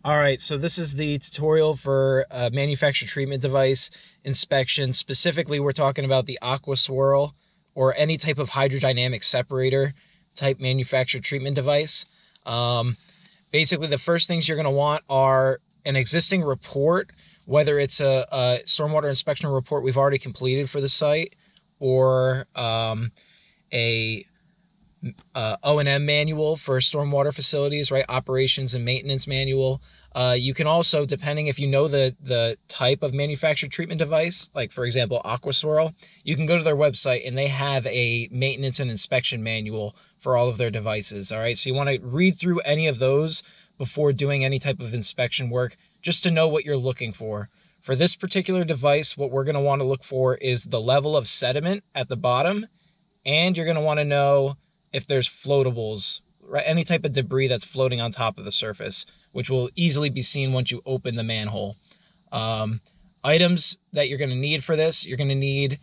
All right, so this is the tutorial for manufactured treatment device inspection. Specifically, we're talking about the Aquaswirl or any type of hydrodynamic separator type manufactured treatment device. Basically, the first things you're going to want are an existing report, whether it's a stormwater inspection report we've already completed for the site, or a O&M manual for stormwater facilities, right? Operations and maintenance manual. You can also, depending if you know the type of manufactured treatment device, like for example, Aquaswirl, you can go to their website and they have a maintenance and inspection manual for all of their devices. All right. So you want to read through any of those before doing any type of inspection work, just to know what you're looking for. For this particular device, what we're going to want to look for is the level of sediment at the bottom, and you're going to want to know if there's floatables, right? Any type of debris that's floating on top of the surface, which will easily be seen once you open the manhole. Items that you're going to need for this, you're going to need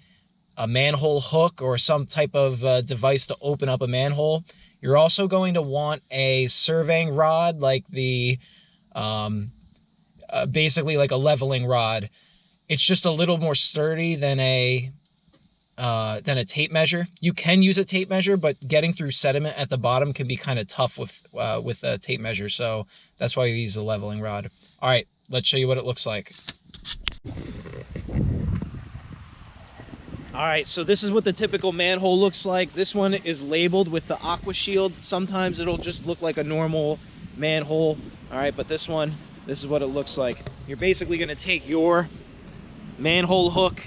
a manhole hook or some type of device to open up a manhole. You're also going to want a surveying rod, like the basically like a leveling rod. It's just a little more sturdy than a tape measure. You can use a tape measure, but getting through sediment at the bottom can be kind of tough with a tape measure. So that's why you use a leveling rod. All right, let's show you what it looks like. All right, so this is what the typical manhole looks like. This one is labeled with the Aqua Shield. Sometimes it'll just look like a normal manhole. All right, but this one, this is what it looks like. You're basically gonna take your manhole hook,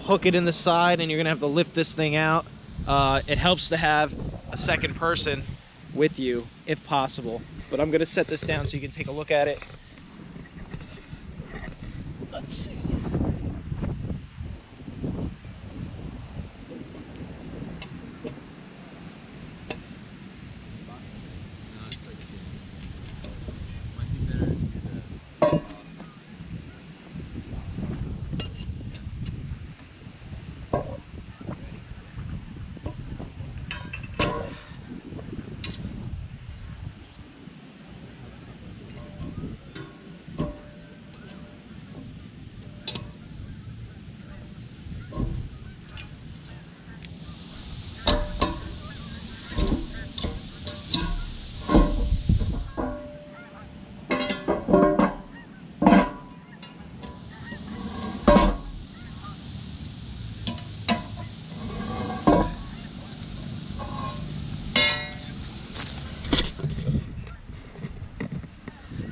hook it in the side, and you're gonna have to lift this thing out. It helps to have a second person with you if possible, but I'm gonna set this down so you can take a look at it. Let's see.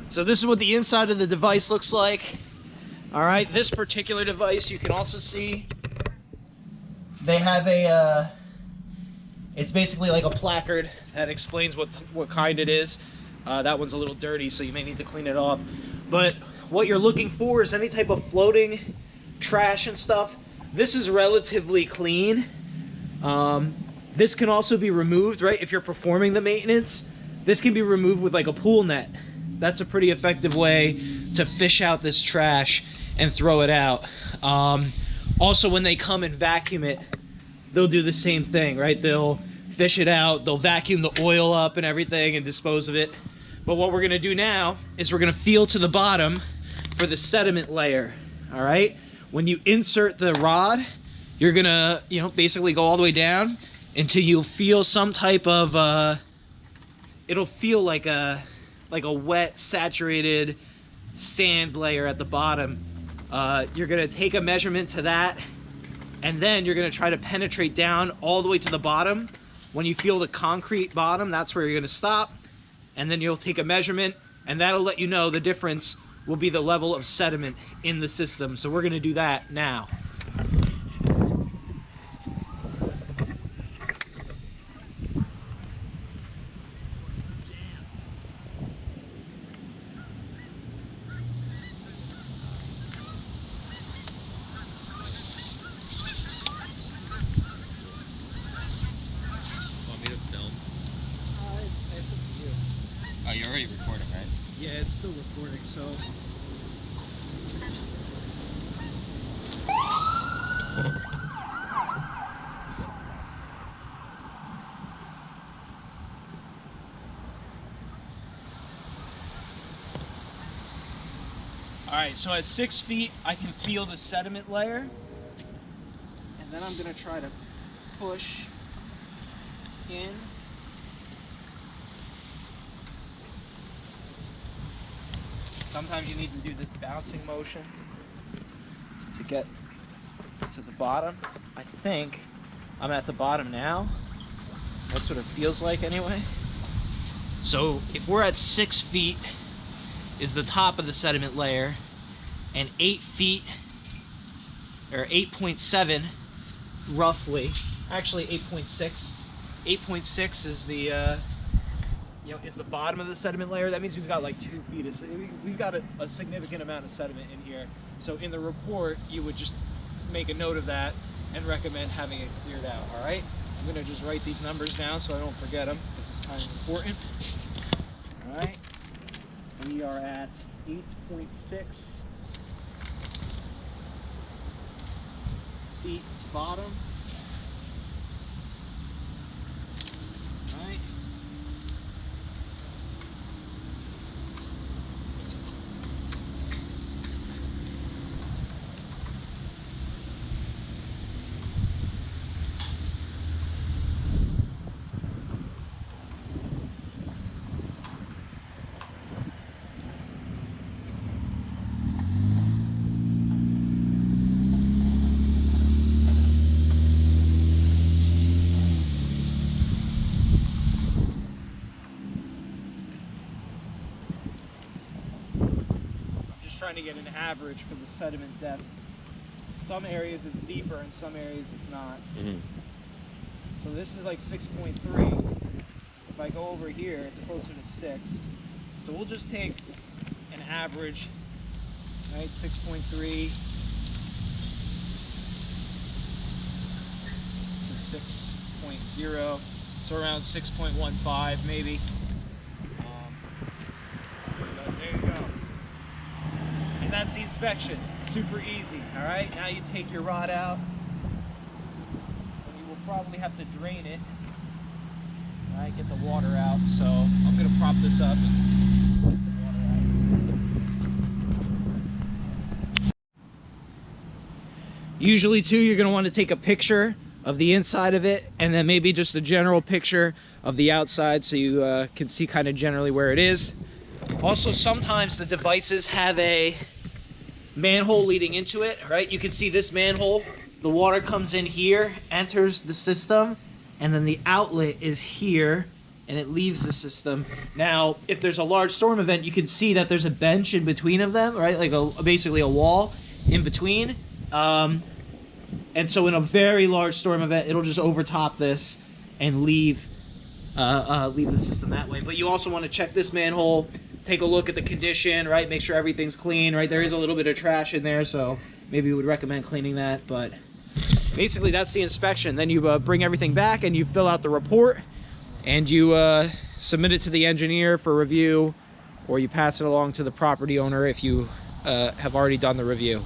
So this is what the inside of the device looks like. All right, this particular device, you can also see they have a, it's basically like a placard that explains what kind it is. That one's a little dirty, so you may need to clean it off. But what you're looking for is any type of floating trash and stuff. This is relatively clean. This can also be removed, right? If you're performing the maintenance, this can be removed with like a pool net. That's a pretty effective way to fish out this trash and throw it out. Also, when they come and vacuum it, they'll do the same thing, right? They'll fish it out, they'll vacuum the oil up and everything and dispose of it. But what we're gonna do now is we're gonna feel to the bottom for the sediment layer, all right? When you insert the rod, you're gonna, basically go all the way down until you feel some type of, it'll feel like a wet, saturated sand layer at the bottom. You're gonna take a measurement to that, and then you're gonna try to penetrate down all the way to the bottom. When you feel the concrete bottom, that's where you're gonna stop, and then you'll take a measurement, and that'll let you know the difference will be the level of sediment in the system. So we're gonna do that now. Oh, you're already recording, right? Yeah, it's still recording, so. Alright, so at 6 feet, I can feel the sediment layer. And then I'm gonna try to push in. Sometimes you need to do this bouncing motion to get to the bottom. I think I'm at the bottom now. That's what it feels like anyway. So if we're at 6 feet is the top of the sediment layer, and 8 feet, or 8.7 roughly, actually 8.6. 8.6 is the is the bottom of the sediment layer. That means we've got like 2 feet of, we've got a significant amount of sediment in here. So in the report, you would just make a note of that and recommend having it cleared out. All right, I'm gonna just write these numbers down so I don't forget them. This is kind of important. All right, we are at 8.6 feet to bottom. All right. Trying to get an average for the sediment depth. Some areas it's deeper and some areas it's not. So this is like 6.3. If I go over here, it's closer to 6. So we'll just take an average, right? 6.3 to 6.0. So around 6.15 maybe. There you go. That's the inspection. Super easy. All right, now you take your rod out, and you will probably have to drain it. All right, get the water out. So I'm gonna prop this up and get the water out. Usually too, you're gonna want to take a picture of the inside of it, and then maybe just a general picture of the outside so you can see kind of generally where it is. Also, sometimes the devices have a manhole leading into it, right? You can see this manhole, the water comes in here, enters the system, and then the outlet is here, and it leaves the system. Now, if there's a large storm event, you can see that there's a bench in between of them, right? Like basically a wall in between. And so in a very large storm event, it'll just overtop this and leave the system that way. But you also want to check this manhole, take a look at the condition, right? Make sure everything's clean, right? There is a little bit of trash in there, so maybe we would recommend cleaning that. But basically, that's the inspection. Then you bring everything back and you fill out the report, and you submit it to the engineer for review, or you pass it along to the property owner if you have already done the review.